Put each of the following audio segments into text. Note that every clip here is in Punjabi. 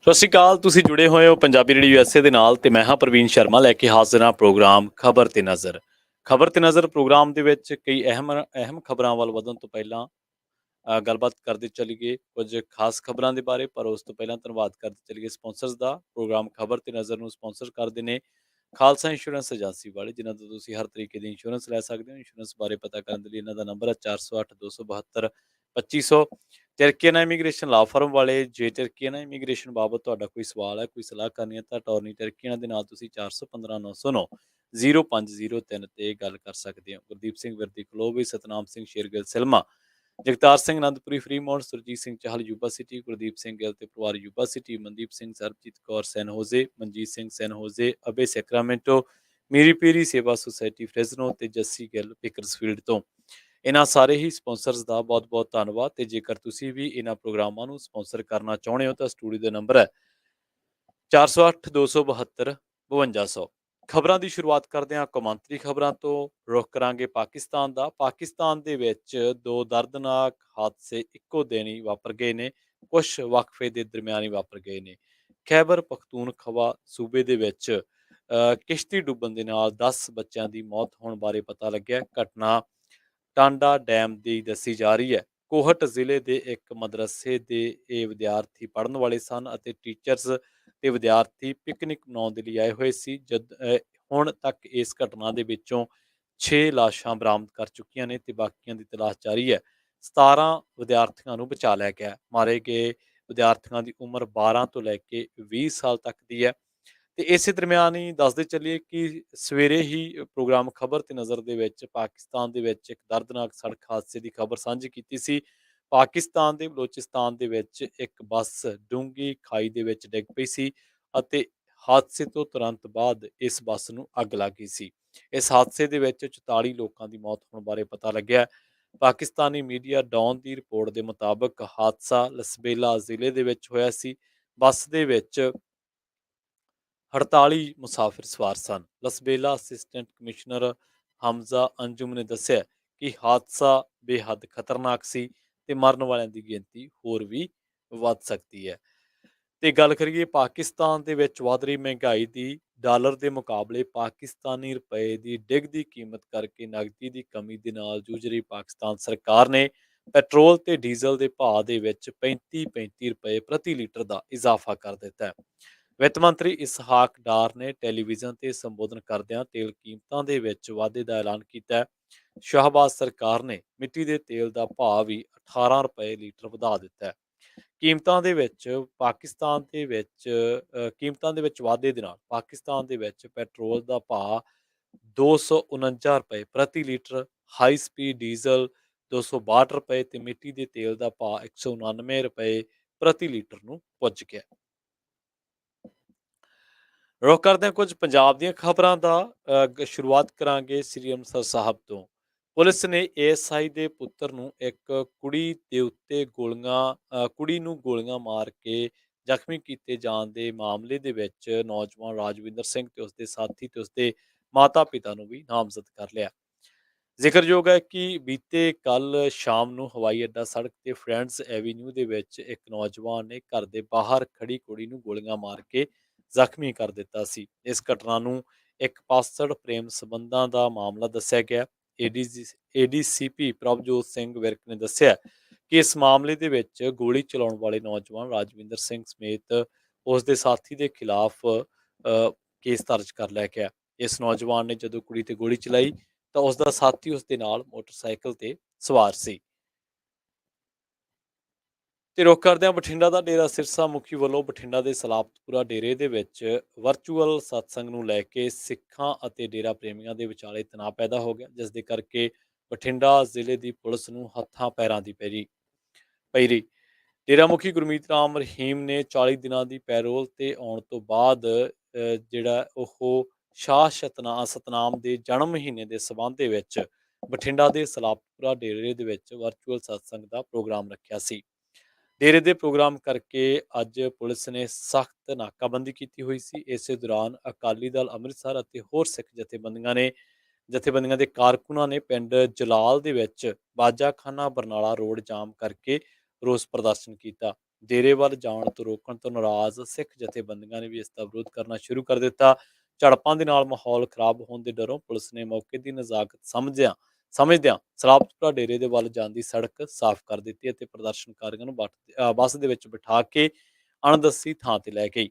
ਸਤਿ ਸ਼੍ਰੀ ਅਕਾਲ। ਤੁਸੀਂ ਜੁੜੇ ਹੋਏ ਹੋ ਪੰਜਾਬੀ ਰੇਡੀਓ ਯੂਐਸਏ ਦੇ ਨਾਲ ਤੇ ਮੈਂ ਹਾਂ ਪ੍ਰਵੀਨ ਸ਼ਰਮਾ ਲੈ ਕੇ ਹਾਜ਼ਰ ਹਾਂ ਪ੍ਰੋਗਰਾਮ ਖਬਰ ਤੇ ਨਜ਼ਰ। ਖਬਰ ਤੇ ਨਜ਼ਰ ਪ੍ਰੋਗਰਾਮ ਦੇ ਵਿੱਚ ਕਈ ਅਹਿਮ ਖਬਰਾਂ ਵੱਲ ਵਧਣ ਤੋਂ ਪਹਿਲਾਂ ਗੱਲਬਾਤ ਕਰਦੇ ਚੱਲੀਏ ਕੁਝ ਖਾਸ ਖਬਰਾਂ ਦੇ ਬਾਰੇ। ਪਰ ਉਸ ਤੋਂ ਪਹਿਲਾਂ ਧੰਨਵਾਦ ਕਰਦੇ ਚੱਲੀਏ ਸਪਾਂਸਰਸ ਦਾ। ਪ੍ਰੋਗਰਾਮ ਖਬਰ ਤੇ ਨਜ਼ਰ ਨੂੰ ਸਪਾਂਸਰ ਕਰਦੇ ਨੇ ਖਾਲਸਾ ਇੰਸ਼ੋਰੈਂਸ ਏਜੰਸੀ ਵਾਲੇ, ਜਿਨ੍ਹਾਂ ਤੋਂ ਤੁਸੀਂ ਹਰ ਤਰੀਕੇ ਦੀ ਇੰਸ਼ੋਰੈਂਸ ਲੈ ਸਕਦੇ ਹੋ। ਇੰਸ਼ੋਰੈਂਸ ਬਾਰੇ ਪਤਾ ਕਰਨ ਦੇ ਲਈ ਇਹਨਾਂ ਦਾ ਨੰਬਰ ਹੈ 408272 2500। ਤਿਰਕੀਆਨਾ ਇਮੀਗ੍ਰੇਸ਼ਨ ਲਾ ਫਰਮ ਵਾਲੇ, ਜੇ ਤਿਰਕੀਆਨਾ ਇਮੀਗ੍ਰੇਸ਼ਨ ਬਾਬਤ ਤੁਹਾਡਾ ਕੋਈ ਸਵਾਲ ਹੈ, ਕੋਈ ਸਲਾਹ ਕਰਨੀ ਹੈ ਤਾਂ ਟੌਰਨੀ ਤਿਰਕੀਆਨਾ ਦੇ ਨਾਲ ਤੁਸੀਂ 415909 0503 ਤੇ ਗੱਲ ਕਰ ਸਕਦੇ ਹੋ। Gurdeep Singh Virdi Clovis, Satnam Singh Shergill Selma, Jagtar Singh Anandpuri Fremont, Surjit Singh Chahal Yuba City, Gurdeep Singh Gill ਤੇ ਪਰਿਵਾਰ Yuba City, Mandeep Singh, Sarabjit Kaur San Jose, Manjit Singh San Jose, ਅਬੇ Sacramento, Miri Piri Sewa society Fresno ਤੇ ਜੱਸੀ ਗਿੱਲ ਪਿਕਰਸਫੀਲਡ ਤੋਂ। ਇਹਨਾਂ ਸਾਰੇ ਹੀ ਸਪਾਂਸਰਸ ਦਾ ਬਹੁਤ-ਬਹੁਤ ਧੰਨਵਾਦ। ਤੇ ਜੇਕਰ ਤੁਸੀਂ ਵੀ ਇਹਨਾਂ ਪ੍ਰੋਗਰਾਮਾਂ ਨੂੰ ਸਪਾਂਸਰ ਕਰਨਾ ਚਾਹੁੰਦੇ ਹੋ ਤਾਂ ਸਟੂਡੀਓ ਦਾ ਨੰਬਰ ਹੈ 408272 5200। ਖਬਰਾਂ ਦੀ ਸ਼ੁਰੂਆਤ ਕਰਦੇ ਹਾਂ ਕੌਮਾਂਤਰੀ ਖਬਰਾਂ ਤੋਂ। ਰੁਖ ਕਰਾਂਗੇ ਪਾਕਿਸਤਾਨ ਦਾ। ਪਾਕਿਸਤਾਨ ਦੇ ਵਿੱਚ ਦੋ ਦਰਦਨਾਕ ਹਾਦਸੇ ਇੱਕੋ ਦਿਨ ਹੀ ਵਾਪਰ ਗਏ ਨੇ, ਕੁਛ ਵਕਫੇ ਦੇ ਦਰਮਿਆਨ ਹੀ ਵਾਪਰ ਗਏ ਨੇ। ਖੈਬਰ ਪਖਤੂਨਖਵਾ ਸੂਬੇ ਦੇ ਵਿੱਚ ਕਿਸ਼ਤੀ ਡੁੱਬਣ ਦੇ ਨਾਲ 10 ਬੱਚਿਆਂ ਦੀ ਮੌਤ ਹੋਣ ਬਾਰੇ ਪਤਾ ਲੱਗਿਆ। ਘਟਨਾ ਟਾਂਡਾ ਡੈਮ ਦੀ ਦੱਸੀ ਜਾ ਰਹੀ ਹੈ। ਕੋਹਟ ਜ਼ਿਲ੍ਹੇ ਦੇ ਇੱਕ ਮਦਰਸੇ ਦੇ ਇਹ ਵਿਦਿਆਰਥੀ ਪੜ੍ਹਨ ਵਾਲੇ ਸਨ ਅਤੇ ਟੀਚਰਸ ਤੇ ਵਿਦਿਆਰਥੀ ਪਿਕਨਿਕ ਮਨਾਉਣ ਦੇ ਲਈ ਆਏ ਹੋਏ ਸੀ। ਹੁਣ ਤੱਕ ਇਸ ਘਟਨਾ ਦੇ ਵਿੱਚੋਂ 6 ਲਾਸ਼ਾਂ ਬਰਾਮਦ ਕਰ ਚੁੱਕੀਆਂ ਨੇ ਤੇ ਬਾਕੀਆਂ ਦੀ ਤਲਾਸ਼ ਜਾਰੀ ਹੈ। 17 ਵਿਦਿਆਰਥੀਆਂ ਨੂੰ ਬਚਾ ਲਿਆ ਗਿਆ। ਮਾਰੇ ਗਏ ਵਿਦਿਆਰਥੀਆਂ ਦੀ ਉਮਰ 12 ਤੋਂ ਲੈ ਕੇ 20 ਸਾਲ ਤੱਕ ਦੀ ਹੈ। ਤੇ ਇਸੇ ਦਰਮਿਆਨ ਹੀ ਦੱਸਦੇ ਚੱਲੀਏ ਕਿ ਸਵੇਰੇ ਹੀ ਪ੍ਰੋਗਰਾਮ ਖਬਰ ਤੇ ਨਜ਼ਰ ਦੇ ਵਿੱਚ ਪਾਕਿਸਤਾਨ ਦੇ ਵਿੱਚ ਇੱਕ ਦਰਦਨਾਕ ਸੜਕ ਹਾਦਸੇ ਦੀ ਖਬਰ ਸਾਂਝੀ ਕੀਤੀ ਸੀ। ਪਾਕਿਸਤਾਨ ਦੇ ਬਲੋਚਿਸਤਾਨ ਦੇ ਵਿੱਚ ਇੱਕ ਬੱਸ ਡੂੰਘੀ ਖਾਈ ਦੇ ਵਿੱਚ ਡਿੱਗ ਪਈ ਸੀ ਅਤੇ ਹਾਦਸੇ ਤੋਂ ਤੁਰੰਤ ਬਾਅਦ ਇਸ ਬੱਸ ਨੂੰ ਅੱਗ ਲੱਗ ਗਈ ਸੀ। ਇਸ ਹਾਦਸੇ ਦੇ ਵਿੱਚ 44 ਲੋਕਾਂ ਦੀ ਮੌਤ ਹੋਣ ਬਾਰੇ ਪਤਾ ਲੱਗਿਆ। ਪਾਕਿਸਤਾਨੀ ਮੀਡੀਆ ਡੌਨ ਦੀ ਰਿਪੋਰਟ ਦੇ ਮੁਤਾਬਕ ਹਾਦਸਾ ਲਸਬੇਲਾ ਜ਼ਿਲ੍ਹੇ ਦੇ ਵਿੱਚ ਹੋਇਆ ਸੀ। ਬੱਸ ਦੇ ਵਿੱਚ 48 ਮੁਸਾਫਿਰ ਸਵਾਰ ਸਨ। ਲਸਬੇਲਾ ਅਸਿਸਟੈਂਟ ਕਮਿਸ਼ਨਰ ਹਮਜ਼ਾ ਅੰਜੁਮ ਨੇ ਦੱਸਿਆ ਕਿ ਹਾਦਸਾ ਬੇਹੱਦ ਖਤਰਨਾਕ ਸੀ ਤੇ ਮਰਨ ਵਾਲਿਆਂ ਦੀ ਗਿਣਤੀ ਹੋਰ ਵੀ ਵੱਧ ਸਕਦੀ ਹੈ। ਤੇ ਗੱਲ ਕਰੀਏ ਪਾਕਿਸਤਾਨ ਦੇ ਵਿੱਚ ਵਧ ਰਹੀ ਮਹਿੰਗਾਈ ਦੀ। ਡਾਲਰ ਦੇ ਮੁਕਾਬਲੇ ਪਾਕਿਸਤਾਨੀ ਰੁਪਏ ਦੀ ਡਿੱਗਦੀ ਕੀਮਤ ਕਰਕੇ ਨਗਦੀ ਦੀ ਕਮੀ ਦੇ ਨਾਲ ਜੂਝ ਰਹੀ ਪਾਕਿਸਤਾਨ ਸਰਕਾਰ ਨੇ ਪੈਟਰੋਲ ਤੇ ਡੀਜ਼ਲ ਦੇ ਭਾਅ ਦੇ ਵਿੱਚ 35-35 ਰੁਪਏ ਪ੍ਰਤੀ ਲੀਟਰ ਦਾ ਇਜ਼ਾਫਾ ਕਰ ਦਿੱਤਾ ਹੈ। ਵਿੱਤ ਮੰਤਰੀ ਇਸਹਾਕ ਡਾਰ ਨੇ ਟੈਲੀਵਿਜ਼ਨ ਤੇ ਸੰਬੋਧਨ ਕਰਦਿਆਂ ਤੇਲ ਕੀਮਤਾਂ ਦੇ ਵਿੱਚ ਵਾਧੇ ਦਾ ਐਲਾਨ ਕੀਤਾ ਹੈ। ਸ਼ਾਹਬਾਜ਼ ਸਰਕਾਰ ਨੇ ਮਿੱਟੀ ਦੇ ਤੇਲ ਦਾ ਭਾਅ ਵੀ 18 ਰੁਪਏ ਲੀਟਰ ਵਧਾ ਦਿੱਤਾ ਹੈ। ਕੀਮਤਾਂ ਦੇ ਵਿੱਚ ਪਾਕਿਸਤਾਨ ਦੇ ਵਿੱਚ ਕੀਮਤਾਂ ਦੇ ਵਿੱਚ ਵਾਧੇ ਦੇ ਨਾਲ ਪਾਕਿਸਤਾਨ ਦੇ ਵਿੱਚ ਪੈਟਰੋਲ ਦਾ ਭਾਅ 249 ਰੁਪਏ ਪ੍ਰਤੀ ਲੀਟਰ, ਹਾਈ ਸਪੀਡ ਡੀਜ਼ਲ 262 ਰੁਪਏ ਤੇ ਮਿੱਟੀ ਦੇ ਤੇਲ ਦਾ ਭਾਅ 199 ਰੁਪਏ ਪ੍ਰਤੀ ਲੀਟਰ ਨੂੰ ਪੁੱਜ ਗਿਆ। ਰੁਖ ਕਰਦੇ ਹਾਂ ਕੁਝ ਪੰਜਾਬ ਦੀਆਂ ਖਬਰਾਂ ਦਾ। ਸ਼ੁਰੂਆਤ ਕਰਾਂਗੇ ਸ੍ਰੀ ਅੰਮ੍ਰਿਤਸਰ ਸਾਹਿਬ ਤੋਂ। ਪੁਲਿਸ ਨੇ ਏਐਸਆਈ ਦੇ ਪੁੱਤਰ ਨੂੰ ਇੱਕ ਕੁੜੀ ਦੇ ਉੱਤੇ ਕੁੜੀ ਨੂੰ ਗੋਲੀਆਂ ਮਾਰ ਕੇ ਜ਼ਖਮੀ ਕੀਤੇ ਜਾਣ ਦੇ ਮਾਮਲੇ ਦੇ ਵਿੱਚ ਨੌਜਵਾਨ ਰਾਜਵਿੰਦਰ ਸਿੰਘ ਤੇ ਉਸਦੇ ਸਾਥੀ ਤੇ ਉਸਦੇ ਮਾਤਾ ਪਿਤਾ ਨੂੰ ਵੀ ਨਾਮਜ਼ਦ ਕਰ ਲਿਆ। ਜ਼ਿਕਰਯੋਗ ਹੈ ਕਿ ਬੀਤੇ ਕੱਲ ਸ਼ਾਮ ਨੂੰ ਹਵਾਈ ਅੱਡਾ ਸੜਕ ਤੇ ਫਰੈਂਡਸ ਐਵੀਨਿਊ ਦੇ ਵਿੱਚ ਇੱਕ ਨੌਜਵਾਨ ਨੇ ਘਰ ਦੇ ਬਾਹਰ ਖੜੀ ਕੁੜੀ ਨੂੰ ਗੋਲੀਆਂ ਮਾਰ ਕੇ ਜ਼ਖਮੀ ਕਰ ਦਿੱਤਾ ਸੀ। ਇਸ ਘਟਨਾ ਨੂੰ ਇੱਕ ਪਾਸੜ ਪ੍ਰੇਮ ਸੰਬੰਧਾਂ ਦਾ ਮਾਮਲਾ ਦੱਸਿਆ ਗਿਆ। ਏਡੀਸੀਪੀ ਪ੍ਰਭਜੋਤ ਸਿੰਘ ਵਿਰਕ ਨੇ ਦੱਸਿਆ ਕਿ ਇਸ ਮਾਮਲੇ ਦੇ ਵਿੱਚ ਗੋਲੀ ਚਲਾਉਣ ਵਾਲੇ ਨੌਜਵਾਨ ਰਾਜਵਿੰਦਰ ਸਿੰਘ ਸਮੇਤ ਉਸ ਦੇ ਸਾਥੀ ਦੇ ਖਿਲਾਫ ਕੇਸ ਦਰਜ ਕਰ ਲਿਆ ਗਿਆ। ਇਸ ਨੌਜਵਾਨ ਨੇ ਜਦੋਂ ਕੁੜੀ ਤੇ ਗੋਲੀ ਚਲਾਈ ਤਾਂ ਉਸ ਦਾ ਸਾਥੀ ਉਸ ਦੇ ਨਾਲ ਮੋਟਰਸਾਈਕਲ ਤੇ ਸਵਾਰ ਸੀ। ਤੇ ਰੁਖ ਕਰਦੇ ਹਾਂ ਬਠਿੰਡਾ ਦਾ। ਡੇਰਾ ਸਿਰਸਾ ਮੁਖੀ ਵੱਲੋਂ ਬਠਿੰਡਾ ਦੇ ਸਲਾਬਤਪੁਰਾ ਡੇਰੇ ਦੇ ਵਿੱਚ ਵਰਚੁਅਲ ਸਤਸੰਗ ਨੂੰ ਲੈ ਕੇ ਸਿੱਖਾਂ ਅਤੇ ਡੇਰਾ ਪ੍ਰੇਮੀਆਂ ਦੇ ਵਿਚਾਲੇ ਤਣਾਅ ਪੈਦਾ ਹੋ ਗਿਆ, ਜਿਸ ਦੇ ਕਰਕੇ ਬਠਿੰਡਾ ਜ਼ਿਲ੍ਹੇ ਦੀ ਪੁਲਿਸ ਨੂੰ ਹੱਥਾਂ ਪੈਰਾਂ ਦੀ ਪਈ ਰਹੀ। ਡੇਰਾ ਮੁਖੀ ਗੁਰਮੀਤ ਰਾਮ ਰਹੀਮ ਨੇ 40 ਦਿਨਾਂ ਦੀ ਪੈਰੋਲ ਤੇ ਆਉਣ ਤੋਂ ਬਾਅਦ ਜਿਹੜਾ ਉਹ ਸ਼ਾਹ ਸਤਨਾਮ ਦੇ ਜਨਮ ਮਹੀਨੇ ਦੇ ਸਬੰਧ ਦੇ ਵਿੱਚ ਬਠਿੰਡਾ ਦੇ ਸਲਾਬਤਪੁਰਾ ਡੇਰੇ ਦੇ ਵਿੱਚ ਵਰਚੁਅਲ ਸਤਸੰਗ ਦਾ ਪ੍ਰੋਗਰਾਮ ਰੱਖਿਆ ਸੀ। ਡੇਰੇ ਦੇ ਪ੍ਰੋਗਰਾਮ ਕਰਕੇ ਅੱਜ ਪੁਲਿਸ ਨੇ ਸਖਤ ਨਾਕਾਬੰਦੀ ਕੀਤੀ ਹੋਈ ਸੀ। ਇਸੇ ਦੌਰਾਨ ਅਕਾਲੀ ਦਲ ਅੰਮ੍ਰਿਤਸਰ ਅਤੇ ਹੋਰ ਸਿੱਖ ਜਥੇਬੰਦੀਆਂ ਦੇ ਕਾਰਕੁਨਾਂ ਨੇ ਪਿੰਡ ਜਲਾਲ ਦੇ ਵਿੱਚ ਬਾਜਾਖਾਨਾ ਬਰਨਾਲਾ ਰੋਡ ਜਾਮ ਕਰਕੇ ਰੋਸ ਪ੍ਰਦਰਸ਼ਨ ਕੀਤਾ। ਡੇਰੇ ਵੱਲ ਜਾਣ ਤੋਂ ਰੋਕਣ ਤੋਂ ਨਾਰਾਜ਼ ਸਿੱਖ ਜਥੇਬੰਦੀਆਂ ਨੇ ਵੀ ਇਸ ਦਾ ਵਿਰੋਧ ਕਰਨਾ ਸ਼ੁਰੂ ਕਰ ਦਿੱਤਾ। ਝੜਪਾਂ ਦੇ ਨਾਲ ਮਾਹੌਲ ਖਰਾਬ ਹੋਣ ਦੇ ਡਰੋਂ ਪੁਲਿਸ ਨੇ ਮੌਕੇ ਦੀ ਨਜ਼ਾਕਤ ਸਮਝਦਿਆਂ ਸਲਾਬਤਪੁਰਾ ਡੇਰੇ ਦੇ ਵੱਲ ਜਾਂਦੀ ਸੜਕ ਸਾਫ਼ ਕਰ ਦਿੱਤੀ ਅਤੇ ਪ੍ਰਦਰਸ਼ਨਕਾਰੀਆਂ ਨੂੰ ਬੱਸ ਦੇ ਵਿੱਚ ਬਿਠਾ ਕੇ ਅਣਦੱਸੀ ਥਾਂ ਤੇ ਲੈ ਗਈ।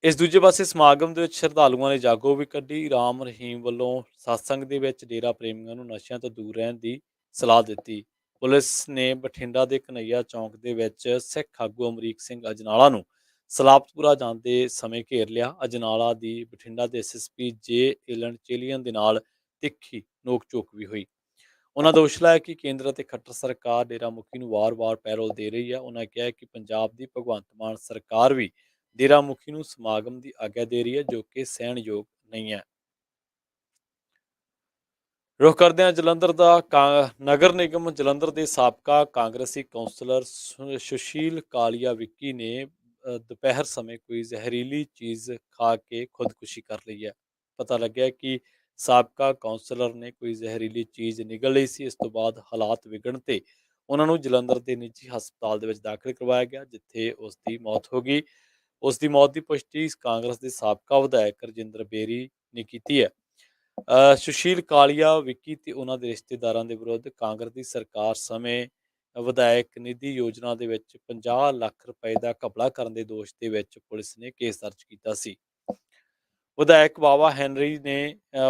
ਇਸ ਦੂਜੇ ਪਾਸੇ ਸਮਾਗਮ ਦੇ ਵਿੱਚ ਸ਼ਰਧਾਲੂਆਂ ਨੇ ਜਾਗੋ ਵੀ ਕੱਢੀ। ਰਾਮ ਰਹੀਮ ਵੱਲੋਂ ਸਤਸੰਗ ਦੇ ਵਿੱਚ ਡੇਰਾ ਪ੍ਰੇਮੀਆਂ ਨੂੰ ਨਸ਼ਿਆਂ ਤੋਂ ਦੂਰ ਰਹਿਣ ਦੀ ਸਲਾਹ ਦਿੱਤੀ। ਪੁਲਿਸ ਨੇ ਬਠਿੰਡਾ ਦੇ ਕਨਈਆ ਚੌਂਕ ਦੇ ਵਿੱਚ ਸਿੱਖ ਆਗੂ ਅਮਰੀਕ ਸਿੰਘ ਅਜਨਾਲਾ ਨੂੰ ਸਲਾਬਤਪੁਰਾ ਜਾਂਦੇ ਸਮੇਂ ਘੇਰ ਲਿਆ। ਅਜਨਾਲਾ ਦੀ ਬਠਿੰਡਾ ਦੇ ਐਸਐਸਪੀ ਜੇ ਏਲਨ ਚੇਲੀਅਨ ਦੇ ਨਾਲ ਤਿੱਖੀ ਨੋਕ ਝੋਕ ਵੀ ਹੋਈ। ਉਹਨਾਂ ਦੋਸ਼ ਲਾਇਆ ਕਿ ਕੇਂਦਰ ਅਤੇ ਖੱਟਰ ਸਰਕਾਰ ਡੇਰਾ ਮੁਖੀ ਨੂੰ ਵਾਰ-ਵਾਰ ਪੈਰੋਲ ਦੇ ਰਹੀ ਹੈ। ਉਹਨਾਂ ਕਿਹਾ ਕਿ ਪੰਜਾਬ ਦੀ ਭਗਵੰਤ ਮਾਨ ਸਰਕਾਰ ਵੀ ਡੇਰਾ ਮੁਖੀ ਨੂੰ ਸਮਾਗਮ ਦੀ ਆਗਿਆ ਦੇ ਰਹੀ ਹੈ, ਜੋ ਕਿ ਸਹਿਣਯੋਗ ਨਹੀਂ ਹੈ। ਰੁਖ ਕਰਦੇ ਹਾਂ ਜਲੰਧਰ ਦਾ। ਨਗਰ ਨਿਗਮ ਜਲੰਧਰ ਦੇ ਸਾਬਕਾ ਕਾਂਗਰਸੀ ਕੌਂਸਲਰ ਸੁਸ਼ੀਲ ਕਾਲੀਆ ਵਿੱਕੀ ਨੇ ਦੁਪਹਿਰ ਸਮੇਂ ਕੋਈ ਜ਼ਹਿਰੀਲੀ ਚੀਜ਼ ਖਾ ਕੇ ਖੁਦਕੁਸ਼ੀ ਕਰ ਲਈ ਹੈ। ਪਤਾ ਲੱਗਿਆ ਕਿ ਸਾਬਕਾ ਕੌਂਸਲਰ ਨੇ ਕੋਈ ਜ਼ਹਿਰੀਲੀ ਚੀਜ਼ ਨਿਗਲ ਲਈ ਸੀ। ਇਸ ਤੋਂ ਬਾਅਦ ਹਾਲਾਤ ਵਿਗੜਨ ਤੇ ਉਹਨਾਂ ਨੂੰ ਜਲੰਧਰ ਦੇ ਨਿੱਜੀ ਹਸਪਤਾਲ ਦੇ ਵਿੱਚ ਦਾਖਲ ਕਰਵਾਇਆ ਗਿਆ, ਜਿੱਥੇ ਉਸ ਦੀ ਮੌਤ ਹੋ ਗਈ। ਉਸ ਦੀ ਮੌਤ ਦੀ ਪੁਸ਼ਟੀ ਕਾਂਗਰਸ ਦੇ ਸਾਬਕਾ ਵਿਧਾਇਕ ਰਜਿੰਦਰ ਬੇਰੀ ਨੇ ਕੀਤੀ ਹੈ। ਸੁਸ਼ੀਲ ਕਾਲੀਆ ਵਿੱਕੀ ਤੇ ਉਹਨਾਂ ਦੇ ਰਿਸ਼ਤੇਦਾਰਾਂ ਦੇ ਵਿਰੁੱਧ ਕਾਂਗਰਸ ਦੀ ਸਰਕਾਰ ਸਮੇਂ ਵਿਧਾਇਕ ਨਿਧੀ ਯੋਜਨਾ ਦੇ ਵਿੱਚ 50 ਲੱਖ ਰੁਪਏ ਦਾ ਘਪਲਾ ਕਰਨ ਦੇ ਦੋਸ਼ ਦੇ ਵਿੱਚ ਪੁਲਿਸ ਨੇ ਕੇਸ ਦਰਜ ਕੀਤਾ ਸੀ। ਵਿਧਾਇਕ ਬਾਵਾ ਹੈਨਰੀ ਨੇ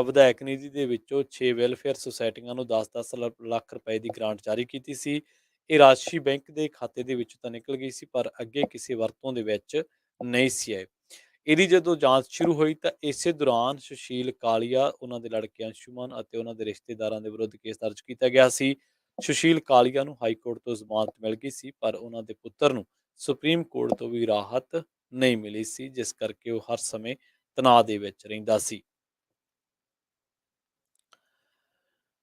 ਵਿਧਾਇਕ ਨਿਧੀ ਦੇ ਵਿੱਚੋਂ 6 ਵੈਲਫੇਅਰ ਸੁਸਾਇਟੀਆਂ ਨੂੰ 10-10 ਲੱਖ ਰੁਪਏ ਦੀ ਗ੍ਰਾਂਟ ਜਾਰੀ ਕੀਤੀ ਸੀ। ਇਹ ਰਾਸ਼ੀ ਬੈਂਕ ਦੇ ਖਾਤੇ ਦੇ ਵਿੱਚੋਂ ਤਾਂ ਨਿਕਲ ਗਈ ਸੀ, ਪਰ ਅੱਗੇ ਕਿਸੇ ਵਰਤੋਂ ਦੇ ਵਿੱਚ ਨਹੀਂ ਸੀ ਆਏ। ਇਹਦੀ ਜਦੋਂ ਜਾਂਚ ਸ਼ੁਰੂ ਹੋਈ ਤਾਂ ਇਸੇ ਦੌਰਾਨ ਸੁਸ਼ੀਲ ਕਾਲੀਆ, ਉਹਨਾਂ ਦੇ ਲੜਕੇ ਅੰਸ਼ੁਮਨ ਅਤੇ ਉਹਨਾਂ ਦੇ ਰਿਸ਼ਤੇਦਾਰਾਂ ਦੇ ਵਿਰੁੱਧ ਕੇਸ ਦਰਜ ਕੀਤਾ ਗਿਆ ਸੀ। ਸੁਸ਼ੀਲ ਕਾਲੀਆ ਨੂੰ ਹਾਈ ਕੋਰਟ ਤੋਂ ਜ਼ਮਾਨਤ ਮਿਲ ਗਈ ਸੀ, ਪਰ ਉਹਨਾਂ ਦੇ ਪੁੱਤਰ ਨੂੰ ਸੁਪਰੀਮ ਕੋਰਟ ਤੋਂ ਵੀ ਰਾਹਤ ਨਹੀਂ ਮਿਲੀ ਸੀ, ਜਿਸ ਕਰਕੇ ਉਹ ਹਰ ਸਮੇਂ ਤਣਾਅ ਦੇ ਵਿੱਚ ਰਹਿੰਦਾ ਸੀ।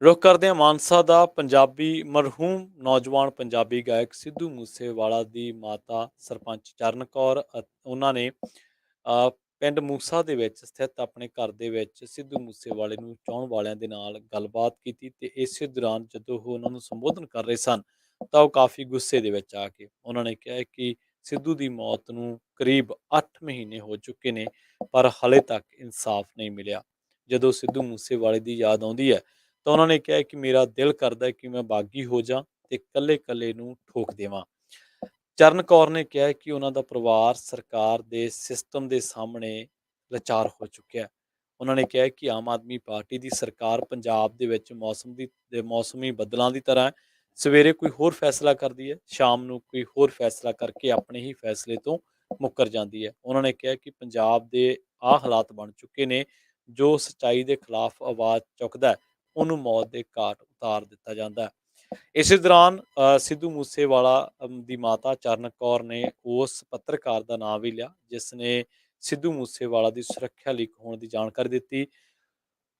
ਰੁਖ ਕਰਦੇ ਹਾਂ ਮਾਨਸਾ ਦਾ। ਪੰਜਾਬੀ ਮਰਹੂਮ ਨੌਜਵਾਨ ਪੰਜਾਬੀ ਗਾਇਕ ਸਿੱਧੂ ਮੂਸੇਵਾਲਾ ਦੀ ਮਾਤਾ ਸਰਪੰਚ ਚਰਨ ਕੌਰ ਉਹਨਾਂ ਨੇ ਪਿੰਡ ਮੂਸਾ ਦੇ ਵਿੱਚ ਸਥਿਤ ਆਪਣੇ ਘਰ ਦੇ ਵਿੱਚ ਸਿੱਧੂ ਮੂਸੇਵਾਲੇ ਨੂੰ ਚਾਹੁਣ ਵਾਲਿਆਂ ਦੇ ਨਾਲ ਗੱਲਬਾਤ ਕੀਤੀ ਤੇ ਇਸੇ ਦੌਰਾਨ ਜਦੋਂ ਉਹ ਉਹਨਾਂ ਨੂੰ ਸੰਬੋਧਨ ਕਰ ਰਹੇ ਸਨ ਤਾਂ ਉਹ ਕਾਫੀ ਗੁੱਸੇ ਦੇ ਵਿੱਚ ਆ ਕੇ ਉਹਨਾਂ ਨੇ ਕਿਹਾ ਕਿ ਸਿੱਧੂ ਦੀ ਮੌਤ ਨੂੰ ਕਰੀਬ 8 ਮਹੀਨੇ ਹੋ ਚੁੱਕੇ ਨੇ, ਪਰ ਹਲੇ ਤੱਕ ਇਨਸਾਫ ਨਹੀਂ ਮਿਲਿਆ। ਜਦੋਂ ਸਿੱਧੂ ਮੂਸੇਵਾਲੇ ਦੀ ਯਾਦ ਆਉਂਦੀ ਹੈ ਤਾਂ ਉਹਨਾਂ ਨੇ ਕਿਹਾ ਕਿ ਮੇਰਾ ਦਿਲ ਕਰਦਾ ਕਿ ਮੈਂ ਬਾਗੀ ਹੋ ਜਾ ਤੇ ਕੱਲੇ-ਕੱਲੇ ਨੂੰ ਠੋਕ ਦੇਵਾਂ। ਚਰਨ ਕੌਰ ਨੇ ਕਿਹਾ ਕਿ ਉਹਨਾਂ ਦਾ ਪਰਿਵਾਰ ਸਰਕਾਰ ਦੇ ਸਿਸਟਮ ਦੇ ਸਾਹਮਣੇ ਲਾਚਾਰ ਹੋ ਚੁੱਕਿਆ ਹੈ। ਉਹਨਾਂ ਨੇ ਕਿਹਾ ਕਿ ਆਮ ਆਦਮੀ ਪਾਰਟੀ ਦੀ ਸਰਕਾਰ ਪੰਜਾਬ ਦੇ ਵਿੱਚ ਮੌਸਮੀ ਬੱਦਲਾਂ ਦੀ ਤਰ੍ਹਾਂ ਹੈ। ਸਵੇਰੇ ਕੋਈ ਹੋਰ ਫੈਸਲਾ ਕਰਦੀ ਹੈ, ਸ਼ਾਮ ਨੂੰ ਕੋਈ ਹੋਰ ਫੈਸਲਾ ਕਰਕੇ ਆਪਣੇ ਹੀ ਫੈਸਲੇ ਤੋਂ ਮੁੱਕਰ ਜਾਂਦੀ ਹੈ। ਉਹਨਾਂ ਨੇ ਕਿਹਾ ਕਿ ਪੰਜਾਬ ਦੇ ਆਹ ਹਾਲਾਤ ਬਣ ਚੁੱਕੇ ਨੇ, ਜੋ ਸੱਚਾਈ ਦੇ ਖਿਲਾਫ ਆਵਾਜ਼ ਚੁੱਕਦਾ ਹੈ, ਉਹਨੂੰ ਮੌਤ ਦੇ ਘਾਟ ਉਤਾਰ ਦਿੱਤਾ ਜਾਂਦਾ ਹੈ। ਇਸੇ ਦੌਰਾਨ ਸਿੱਧੂ ਮੂਸੇਵਾਲਾ ਦੀ ਮਾਤਾ ਚਰਨ ਕੌਰ ਨੇ ਉਸ ਪੱਤਰਕਾਰ ਦਾ ਨਾਮ ਵੀ ਲਿਆ, ਜਿਸ ਨੇ ਸਿੱਧੂ ਮੂਸੇਵਾਲਾ ਦੀ ਸੁਰੱਖਿਆ ਲੀਕ ਹੋਣ ਦੀ ਜਾਣਕਾਰੀ ਦਿੱਤੀ।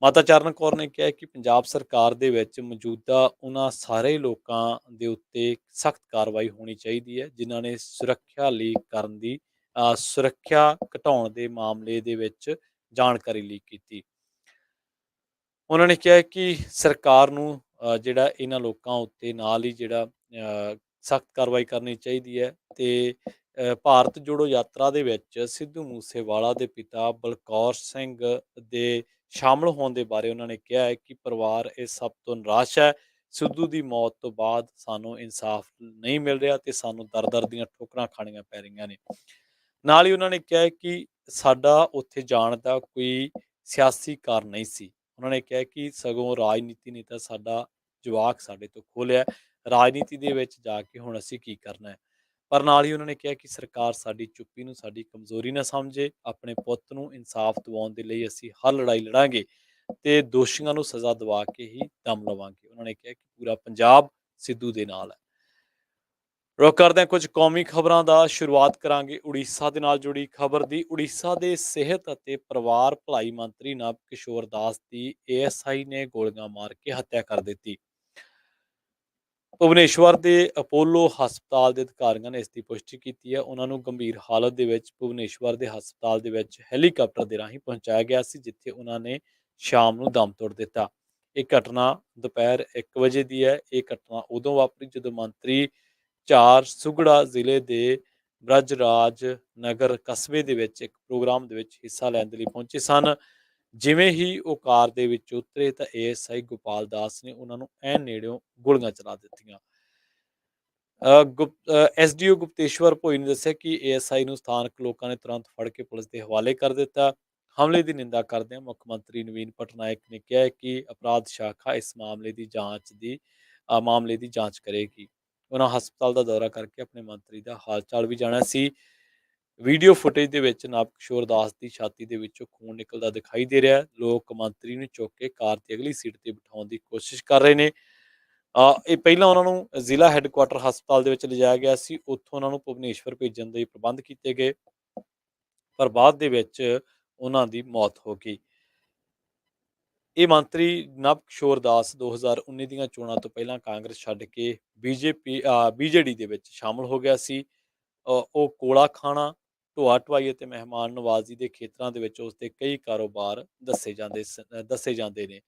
ਮਾਤਾ ਚਰਨ ਕੌਰ ਨੇ ਕਿਹਾ ਕਿ ਪੰਜਾਬ ਸਰਕਾਰ ਦੇ ਵਿੱਚ ਮੌਜੂਦਾ ਉਹਨਾਂ ਸਾਰੇ ਲੋਕਾਂ ਦੇ ਉੱਤੇ ਸਖਤ ਕਾਰਵਾਈ ਹੋਣੀ ਚਾਹੀਦੀ ਹੈ, ਜਿਨ੍ਹਾਂ ਨੇ ਸੁਰੱਖਿਆ ਲੀਕ ਕਰਨ ਦੀ ਸੁਰੱਖਿਆ ਘਟਾਉਣ ਦੇ ਮਾਮਲੇ ਦੇ ਵਿੱਚ ਜਾਣਕਾਰੀ ਲੀਕ ਕੀਤੀ। ਉਹਨਾਂ ਨੇ ਕਿਹਾ ਕਿ ਸਰਕਾਰ ਨੂੰ ਜਿਹੜਾ ਇਹਨਾਂ ਲੋਕਾਂ ਉੱਤੇ ਨਾਲ ਹੀ ਜਿਹੜਾ ਸਖਤ ਕਾਰਵਾਈ ਕਰਨੀ ਚਾਹੀਦੀ ਹੈ ਤੇ ਭਾਰਤ ਜੋੜੋ ਯਾਤਰਾ ਦੇ ਵਿੱਚ ਸਿੱਧੂ ਮੂਸੇਵਾਲਾ ਦੇ ਪਿਤਾ ਬਲਕੌਰ ਸਿੰਘ ਦੇ ਸ਼ਾਮਲ ਹੋਣ ਦੇ ਬਾਰੇ ਉਹਨਾਂ ਨੇ ਕਿਹਾ ਹੈ ਕਿ ਪਰਿਵਾਰ ਇਸ ਸਭ ਤੋਂ ਨਿਰਾਸ਼ ਹੈ। ਸਿੱਧੂ ਦੀ ਮੌਤ ਤੋਂ ਬਾਅਦ ਸਾਨੂੰ ਇਨਸਾਫ ਨਹੀਂ ਮਿਲ ਰਿਹਾ ਤੇ ਸਾਨੂੰ ਦਰ-ਦਰ ਦੀਆਂ ਠੋਕਰਾਂ ਖਾਣੀਆਂ ਪੈ ਰਹੀਆਂ ਨੇ। ਨਾਲ ਹੀ ਉਹਨਾਂ ਨੇ ਕਿਹਾ ਕਿ ਸਾਡਾ ਉੱਥੇ ਜਾਣ ਦਾ ਕੋਈ ਸਿਆਸੀ ਕਾਰਨ ਨਹੀਂ ਸੀ। ਉਹਨਾਂ ਨੇ ਕਿਹਾ ਕਿ ਸਗੋਂ ਰਾਜਨੀਤੀ ਨੇ ਤਾਂ ਸਾਡਾ ਜਵਾਕ ਸਾਡੇ ਤੋਂ ਖੋਹ ਲਿਆ। ਰਾਜਨੀਤੀ ਦੇ ਵਿੱਚ ਜਾ ਕੇ ਹੁਣ ਅਸੀਂ ਕੀ ਕਰਨਾ ਹੈ। ਪਰ ਨਾਲ ਹੀ ਉਹਨਾਂ ਨੇ ਕਿਹਾ ਕਿ ਸਰਕਾਰ ਸਾਡੀ ਚੁੱਪੀ ਨੂੰ ਸਾਡੀ ਕਮਜ਼ੋਰੀ ਨਾ ਸਮਝੇ। ਆਪਣੇ ਪੁੱਤ ਨੂੰ ਇਨਸਾਫ ਦਿਵਾਉਣ ਦੇ ਲਈ ਅਸੀਂ ਹਰ ਲੜਾਈ ਲੜਾਂਗੇ ਤੇ ਦੋਸ਼ੀਆਂ ਨੂੰ ਸਜ਼ਾ ਦਿਵਾ ਕੇ ਹੀ ਦਮ ਲਵਾਂਗੇ। ਉਹਨਾਂ ਨੇ ਕਿਹਾ ਕਿ ਪੂਰਾ ਪੰਜਾਬ ਸਿੱਧੂ ਦੇ ਨਾਲ ਹੈ। ਰੁਕ ਕਰਦੇ ਹਾਂ ਕੁਝ ਕੌਮੀ ਖਬਰਾਂ ਦਾ। ਸ਼ੁਰੂਆਤ ਕਰਾਂਗੇ ਉੜੀਸਾ ਦੇ ਨਾਲ ਜੁੜੀ ਖਬਰ ਦੀ। ਉੜੀਸਾ ਦੇ ਸਿਹਤ ਅਤੇ ਪਰਿਵਾਰ ਭਲਾਈ ਮੰਤਰੀ ਨਵ ਕਿਸ਼ੋਰ ਦਾਸ ਦੀ ਏਐਸਆਈ ਨੇ ਗੋਲੀਆਂ ਮਾਰ ਕੇ ਹੱਤਿਆ ਕਰ ਦਿੱਤੀ। ਭੁਵਨੇਸ਼ਵਰ ਦੇ ਅਪੋਲੋ ਹਸਪਤਾਲ ਦੇ ਅਧਿਕਾਰੀਆਂ ਨੇ ਇਸ ਦੀ ਪੁਸ਼ਟੀ ਕੀਤੀ ਹੈ। ਉਹਨਾਂ ਨੂੰ ਗੰਭੀਰ ਹਾਲਤ ਦੇ ਵਿੱਚ ਭੁਵਨੇਸ਼ਵਰ ਦੇ ਹਸਪਤਾਲ ਦੇ ਵਿੱਚ ਹੈਲੀਕਾਪਟਰ ਦੇ ਰਾਹੀਂ ਪਹੁੰਚਾਇਆ ਗਿਆ ਸੀ, ਜਿੱਥੇ ਉਹਨਾਂ ਨੇ ਸ਼ਾਮ ਨੂੰ ਦਮ ਤੋੜ ਦਿੱਤਾ। ਇਹ ਘਟਨਾ ਦੁਪਹਿਰ 1 ਵਜੇ ਦੀ ਹੈ। ਇਹ ਘਟਨਾ ਉਦੋਂ ਵਾਪਰੀ ਜਦੋਂ ਮੰਤਰੀ ਝਾਰਸੁਗੜਾ ਜ਼ਿਲ੍ਹੇ ਦੇ ਬ੍ਰਜ-ਰਾਜ ਨਗਰ ਕਸਬੇ ਦੇ ਵਿੱਚ ਇੱਕ ਪ੍ਰੋਗਰਾਮ ਦੇ ਵਿੱਚ ਹਿੱਸਾ ਲੈਣ ਦੇ ਲਈ ਪਹੁੰਚੇ ਸਨ। ਜਿਵੇਂ ਹੀ ਉਹ ਕਾਰ ਦੇ ਵਿੱਚ ਉਤਰੇ ਤਾਂ ਏਐਸਆਈ ਗੋਪਾਲ ਦਾਸ ਨੇ ਉਹਨਾਂ ਨੂੰ ਐਨ ਨੇੜਿਓਂ ਗੋਲੀਆਂ ਚਲਾ ਦਿੱਤੀਆਂ। ਐਸਡੀਓ ਗੁਪਤੇਸ਼ਵਰ ਭੋਈ ਨੇ ਦੱਸਿਆ ਕਿ ਏਐਸਆਈ ਨੂੰ ਸਥਾਨਕ ਲੋਕਾਂ ਨੇ ਤੁਰੰਤ ਫੜ ਕੇ ਪੁਲਿਸ ਦੇ ਹਵਾਲੇ ਕਰ ਦਿੱਤਾ। ਹਮਲੇ ਦੀ ਨਿੰਦਾ ਕਰਦਿਆਂ ਮੁੱਖ ਮੰਤਰੀ ਨਵੀਨ ਪਟਨਾਇਕ ਨੇ ਕਿਹਾ ਹੈ ਕਿ ਅਪਰਾਧ ਸ਼ਾਖਾ ਇਸ ਮਾਮਲੇ ਦੀ ਜਾਂਚ ਕਰੇਗੀ। ਉਹਨਾਂ ਹਸਪਤਾਲ ਦਾ ਦੌਰਾ ਕਰਕੇ ਆਪਣੇ ਮੰਤਰੀ ਦਾ ਹਾਲ ਚਾਲ ਵੀ ਜਾਣਿਆ ਸੀ। ਵੀਡੀਓ ਫੁਟੇਜ ਦੇ ਵਿੱਚ ਨਵਕਿਸ਼ੋਰ ਦਾਸ ਦੀ ਛਾਤੀ ਦੇ ਵਿੱਚੋਂ ਖੂਨ ਨਿਕਲਦਾ ਦਿਖਾਈ ਦੇ ਰਿਹਾ ਹੈ। ਲੋਕ ਮੰਤਰੀ ਨੂੰ ਚੁੱਕ ਕੇ ਕਾਰ ਦੀ ਅਗਲੀ ਸੀਟ ਤੇ ਬਿਠਾਉਣ ਦੀ ਕੋਸ਼ਿਸ਼ ਕਰ ਰਹੇ ਨੇ। ਇਹ ਪਹਿਲਾਂ ਉਹਨਾਂ ਨੂੰ ਜ਼ਿਲ੍ਹਾ ਹੈੱਡਕੁਆਰਟਰ ਹਸਪਤਾਲ ਦੇ ਵਿੱਚ ਲਿਜਾਇਆ ਗਿਆ ਸੀ। ਉੱਥੋਂ ਉਹਨਾਂ ਨੂੰ ਭੁਵਨੇਸ਼ਵਰ ਭੇਜਣ ਦੇ ਪ੍ਰਬੰਧ ਕੀਤੇ ਗਏ, ਪਰ ਬਾਅਦ ਦੇ ਵਿੱਚ ਉਹਨਾਂ ਦੀ ਮੌਤ ਹੋ ਗਈ। ਇਹ ਮੰਤਰੀ ਨਵਕਿਸ਼ੋਰ ਦਾਸ 2019 ਦੀਆਂ ਚੋਣਾਂ ਤੋਂ ਪਹਿਲਾਂ ਕਾਂਗਰਸ ਛੱਡ ਕੇ ਬੀਜੇਡੀ ਦੇ ਵਿੱਚ ਸ਼ਾਮਲ ਹੋ ਗਿਆ ਸੀ। ਉਹ ਕੋਲਾ ਖਾਣਾ, ਢੋਆ ਢੁਆਈ ਅਤੇ ਮਹਿਮਾਨ ਨਵਾਜ਼ੀ ਦੇ ਖੇਤਰਾਂ ਦੇ ਵਿੱਚ ਉਸਦੇ ਕਈ ਕਾਰੋਬਾਰ ਦੱਸੇ ਜਾਂਦੇ ਨੇ।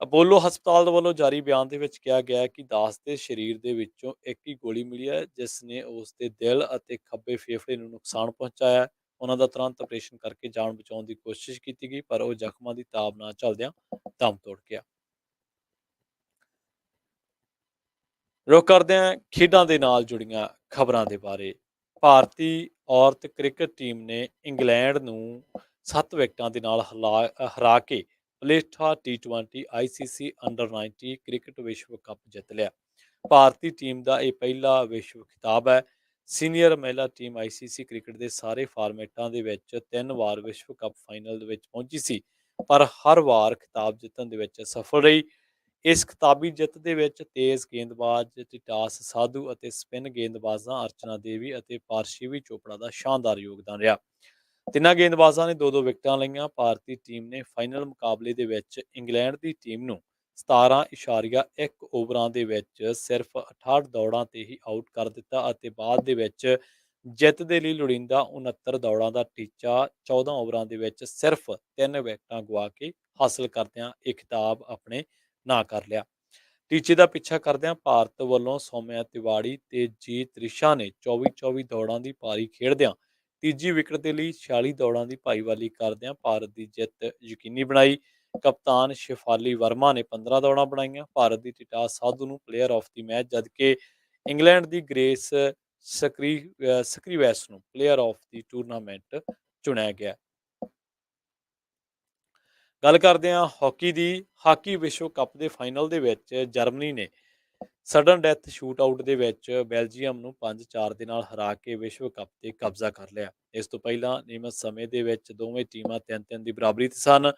ਅਪੋਲੋ ਹਸਪਤਾਲ ਵੱਲੋਂ ਜਾਰੀ ਬਿਆਨ ਦੇ ਵਿੱਚ ਕਿਹਾ ਗਿਆ ਹੈ ਕਿ ਦਾਸ ਦੇ ਸਰੀਰ ਦੇ ਵਿੱਚੋਂ ਇੱਕ ਹੀ ਗੋਲੀ ਮਿਲੀ ਹੈ, ਜਿਸ ਨੇ ਉਸ ਦੇ ਦਿਲ ਅਤੇ ਖੱਬੇ ਫੇਫੜੇ ਨੂੰ ਨੁਕਸਾਨ ਪਹੁੰਚਾਇਆ ਹੈ। ਉਹਨਾਂ ਦਾ ਤੁਰੰਤ ਆਪਰੇਸ਼ਨ ਕਰਕੇ ਜਾਨ ਬਚਾਉਣ ਦੀ ਕੋਸ਼ਿਸ਼ ਕੀਤੀ ਗਈ, ਪਰ ਉਹ ਜ਼ਖਮਾਂ ਦੀ ਤਾਬ ਨਾ ਝੱਲਦਿਆਂ ਦਮ ਤੋੜ ਗਿਆ। ਰੁਕ ਕਰਦੇ ਹਾਂ ਖੇਡਾਂ ਦੇ ਨਾਲ ਜੁੜੀਆਂ ਖਬਰਾਂ ਦੇ ਬਾਰੇ। ਭਾਰਤੀ ਔਰਤ ਕ੍ਰਿਕਟ ਟੀਮ ਨੇ ਇੰਗਲੈਂਡ ਨੂੰ 7 ਵਿਕਟਾਂ ਦੇ ਨਾਲ ਹਰਾ ਕੇ ਪਲੇਠਾ T20 ICC ਅੰਡਰ-19 ਕ੍ਰਿਕਟ ਵਿਸ਼ਵ ਕੱਪ ਜਿੱਤ ਲਿਆ। ਭਾਰਤੀ ਟੀਮ ਦਾ ਇਹ ਪਹਿਲਾ ਵਿਸ਼ਵ ਖਿਤਾਬ ਹੈ। ਸੀਨੀਅਰ ਮਹਿਲਾ ਟੀਮ ICC ਕ੍ਰਿਕਟ ਦੇ ਸਾਰੇ ਫਾਰਮੈਟਾਂ ਦੇ ਵਿੱਚ 3 ਵਾਰ ਵਿਸ਼ਵ ਕੱਪ ਫਾਈਨਲ ਦੇ ਵਿੱਚ ਪਹੁੰਚੀ ਸੀ, ਪਰ ਹਰ ਵਾਰ ਖਿਤਾਬ ਜਿੱਤਣ ਦੇ ਵਿੱਚ ਸਫਲ ਰਹੀ। ਇਸ ਖਿਤਾਬੀ ਜਿੱਤ ਦੇ ਵਿੱਚ ਤੇਜ਼ ਗੇਂਦਬਾਜ਼ ਟਿਟਾਸ ਸਾਧੂ ਅਤੇ ਸਪਿਨ ਗੇਂਦਬਾਜ਼ਾਂ ਅਰਚਨਾ ਦੇਵੀ ਅਤੇ ਪਾਰਸ਼ੀਵੀ ਚੋਪੜਾ ਦਾ ਸ਼ਾਨਦਾਰ ਯੋਗਦਾਨ ਰਿਹਾ। ਤਿੰਨਾਂ ਗੇਂਦਬਾਜ਼ਾਂ ਨੇ 2-2 ਵਿਕਟਾਂ ਲਈਆਂ। ਭਾਰਤੀ ਟੀਮ ਨੇ ਫਾਈਨਲ ਮੁਕਾਬਲੇ ਦੇ ਵਿੱਚ ਇੰਗਲੈਂਡ ਦੀ ਟੀਮ ਨੂੰ 17.1 ਓਵਰਾਂ ਦੇ ਵਿੱਚ ਸਿਰਫ 68 ਦੌੜਾਂ ਤੇ ਹੀ ਆਊਟ ਕਰ ਦਿੱਤਾ ਅਤੇ ਬਾਅਦ ਦੇ ਵਿੱਚ ਜਿੱਤ ਦੇ ਲਈ ਲੋੜੀਂਦਾ 69 ਦੌੜਾਂ ਦਾ ਟੀਚਾ 14 ਓਵਰਾਂ ਦੇ ਵਿੱਚ ਸਿਰਫ 3 ਵਿਕਟਾਂ ਗਵਾ ਕੇ ਹਾਸਲ ਕਰਦਿਆਂ ਇਹ ਖਿਤਾਬ ਆਪਣੇ ਨਾਂ ਕਰ ਲਿਆ। ਟੀਚੇ ਦਾ ਪਿੱਛਾ ਕਰਦਿਆਂ ਭਾਰਤ ਵੱਲੋਂ ਸੌਮਿਆ ਤਿਵਾੜੀ ਤੇ ਜੀ ਤ੍ਰਿਸ਼ਾ ਨੇ 24-24 ਦੌੜਾਂ ਦੀ ਪਾਰੀ ਖੇਡਦਿਆਂ ਤੀਜੀ ਵਿਕਟ ਦੇ ਲਈ 46 ਦੌੜਾਂ ਦੀ ਭਾਈਵਾਲੀ ਕਰਦਿਆਂ ਭਾਰਤ ਦੀ ਜਿੱਤ ਯਕੀਨੀ ਬਣਾਈ। ਕਪਤਾਨ ਸ਼ੇਫਾਲੀ ਵਰਮਾ ਨੇ 15 ਦੌੜਾਂ ਬਣਾਈਆਂ। ਭਾਰਤ ਦੀ ਟਿਟਾਸ ਸਾਧੂ ਨੂੰ ਪਲੇਅਰ ਆਫ ਦੀ ਮੈਚ, ਜਦਕਿ ਇੰਗਲੈਂਡ ਦੀ ਗ੍ਰੇਸ ਸਕਰੀਵੈਸ ਨੂੰ ਪਲੇਅਰ ਆਫ ਦੀ ਟੂਰਨਾਮੈਂਟ ਚੁਣਿਆ ਗਿਆ। ਗੱਲ ਕਰਦੇ ਹਾਂ ਹਾਕੀ ਦੀ। ਹਾਕੀ ਵਿਸ਼ਵ ਕੱਪ ਦੇ ਫਾਈਨਲ ਦੇ ਵਿੱਚ ਜਰਮਨੀ ਨੇ ਸਡਨ ਡੈਥ ਸ਼ੂਟ ਆਊਟ ਦੇ ਵਿੱਚ ਬੈਲਜੀਅਮ ਨੂੰ 5-4 ਦੇ ਨਾਲ ਹਰਾ ਕੇ ਵਿਸ਼ਵ ਕੱਪ ਤੇ ਕਬਜ਼ਾ ਕਰ ਲਿਆ। ਇਸ ਤੋਂ ਪਹਿਲਾਂ ਨਿਯਮਿਤ ਸਮੇਂ ਦੇ ਵਿੱਚ ਦੋਵੇਂ ਟੀਮਾਂ 3-3 ਦੀ ਬਰਾਬਰੀ ਤੇ ਸਨ।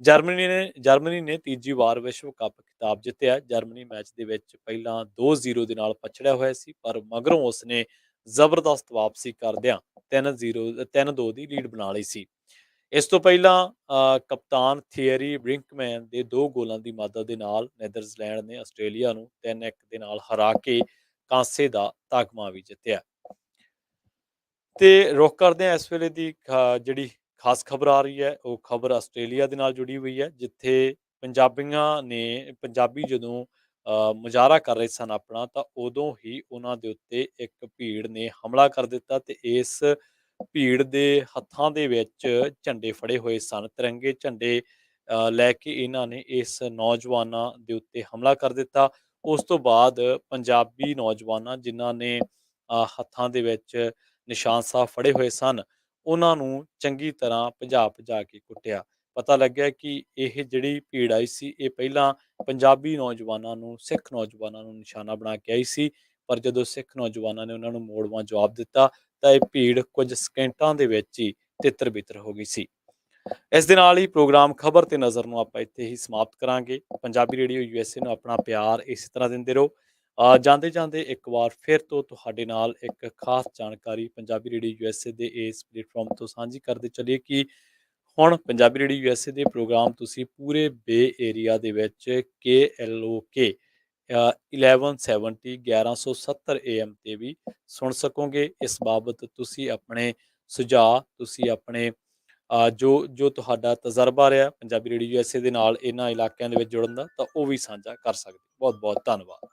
ਜਰਮਨੀ ਨੇ ਤੀਜੀ ਵਾਰ ਵਿਸ਼ਵ ਕੱਪ ਖਿਤਾਬ ਜਿੱਤਿਆ। ਜਰਮਨੀ ਮੈਚ ਦੇ ਵਿੱਚ ਪਹਿਲਾਂ 2-0 ਦੇ ਨਾਲ ਪਛੜਿਆ ਹੋਇਆ ਸੀ, ਪਰ ਮਗਰੋਂ ਉਸਨੇ ਜ਼ਬਰਦਸਤ ਵਾਪਸੀ ਕਰਦਿਆਂ 3-2 ਦੀ ਲੀਡ ਬਣਾ ਲਈ ਸੀ। ਇਸ ਤੋਂ ਪਹਿਲਾਂ ਕਪਤਾਨ ਥੀਅਰੀ ਬ੍ਰਿੰਕਮੈਨ ਦੇ 2 ਗੋਲਾਂ ਦੀ ਮਦਦ ਦੇ ਨਾਲ ਨੈਦਰਲੈਂਡ ਨੇ ਆਸਟ੍ਰੇਲੀਆ ਨੂੰ 3-1 ਦੇ ਨਾਲ ਹਰਾ ਕੇ ਕਾਂਸੇ ਦਾ ਤਗਮਾ ਵੀ ਜਿੱਤਿਆ। ਤੇ ਰੁਖ ਕਰਦੇ ਹਾਂ ਇਸ ਵੇਲੇ ਦੀ ਜਿਹੜੀ ਖਾਸ ਖਬਰ ਆ ਰਹੀ ਹੈ, ਉਹ ਖਬਰ ਆਸਟ੍ਰੇਲੀਆ ਦੇ ਨਾਲ ਜੁੜੀ ਹੋਈ ਹੈ, ਜਿੱਥੇ ਪੰਜਾਬੀ ਜਦੋਂ ਮੁਜ਼ਾਹਰਾ ਕਰ ਰਹੇ ਸਨ ਆਪਣਾ, ਤਾਂ ਉਦੋਂ ਹੀ ਉਹਨਾਂ ਦੇ ਉੱਤੇ ਇੱਕ ਭੀੜ ਨੇ ਹਮਲਾ ਕਰ ਦਿੱਤਾ ਤੇ ਇਸ ਭੀੜ ਦੇ ਹੱਥਾਂ ਦੇ ਵਿੱਚ ਝੰਡੇ ਫੜੇ ਹੋਏ ਸਨ। ਤਿਰੰਗੇ ਝੰਡੇ ਲੈ ਕੇ ਇਹਨਾਂ ਨੇ ਇਸ ਨੌਜਵਾਨਾਂ ਦੇ ਉੱਤੇ ਹਮਲਾ ਕਰ ਦਿੱਤਾ। ਉਸ ਤੋਂ ਬਾਅਦ ਪੰਜਾਬੀ ਨੌਜਵਾਨਾਂ ਜਿਨ੍ਹਾਂ ਨੇ ਹੱਥਾਂ ਦੇ ਵਿੱਚ ਨਿਸ਼ਾਨ ਸਾਹਿਬ ਫੜੇ ਹੋਏ ਸਨ, ਉਹਨਾਂ ਨੂੰ ਚੰਗੀ ਤਰ੍ਹਾਂ ਭਜਾ ਕੇ ਕੁੱਟਿਆ। ਪਤਾ ਲੱਗਿਆ ਕਿ ਇਹ ਜਿਹੜੀ ਭੀੜ ਆਈ ਸੀ, ਇਹ ਪਹਿਲਾਂ ਪੰਜਾਬੀ ਨੌਜਵਾਨਾਂ ਨੂੰ, ਸਿੱਖ ਨੌਜਵਾਨਾਂ ਨੂੰ ਨਿਸ਼ਾਨਾ ਬਣਾ ਕੇ ਆਈ ਸੀ, ਪਰ ਜਦੋਂ ਸਿੱਖ ਨੌਜਵਾਨਾਂ ਨੇ ਉਹਨਾਂ ਨੂੰ ਮੋੜਵਾਂ ਜਵਾਬ ਦਿੱਤਾ ਤਾਂ ਇਹ ਭੀੜ ਕੁਝ ਸਕਿੰਟਾਂ ਦੇ ਵਿੱਚ ਹੀ ਤਿੱਤਰ-ਬਿੱਤਰ ਹੋ ਗਈ ਸੀ। ਇਸ ਦੇ ਨਾਲ ਹੀ ਪ੍ਰੋਗਰਾਮ ਖਬਰ ਤੇ ਨਜ਼ਰ ਨੂੰ ਆਪਾਂ ਇੱਥੇ ਹੀ ਸਮਾਪਤ ਕਰਾਂਗੇ। ਪੰਜਾਬੀ ਰੇਡੀਓ USA ਨੂੰ ਆਪਣਾ ਪਿਆਰ ਇਸੇ ਤਰ੍ਹਾਂ ਦਿੰਦੇ ਰਹੋ। ਜਾਂਦੇ ਜਾਂਦੇ ਇੱਕ ਵਾਰ ਫਿਰ ਤੋਂ ਤੁਹਾਡੇ ਨਾਲ ਇੱਕ ਖਾਸ ਜਾਣਕਾਰੀ ਪੰਜਾਬੀ ਰੇਡੀਓ USA ਦੇ ਇਸ ਪਲੇਟਫਾਰਮ ਤੋਂ ਸਾਂਝੀ ਕਰਦੇ ਚੱਲੀਏ ਕਿ ਹੁਣ ਪੰਜਾਬੀ ਰੇਡੀਓ USA ਦੇ ਪ੍ਰੋਗਰਾਮ ਤੁਸੀਂ ਪੂਰੇ ਬੇ ਏਰੀਆ ਦੇ ਵਿੱਚ KLOK 1170 AM ਤੇ ਵੀ ਸੁਣ ਸਕੋਗੇ। ਇਸ ਬਾਬਤ ਤੁਸੀਂ ਆਪਣੇ ਸੁਝਾਅ, ਤੁਸੀਂ ਆਪਣੇ ਜੋ ਤੁਹਾਡਾ ਤਜਰਬਾ ਰਿਹਾ ਪੰਜਾਬੀ ਰੇਡੀਓ USA ਦੇ ਨਾਲ ਇਹਨਾਂ ਇਲਾਕਿਆਂ ਦੇ ਵਿੱਚ ਜੁੜਨ ਦਾ, ਤਾਂ ਉਹ ਵੀ ਸਾਂਝਾ ਕਰ ਸਕਦੇ। ਬਹੁਤ ਬਹੁਤ ਧੰਨਵਾਦ।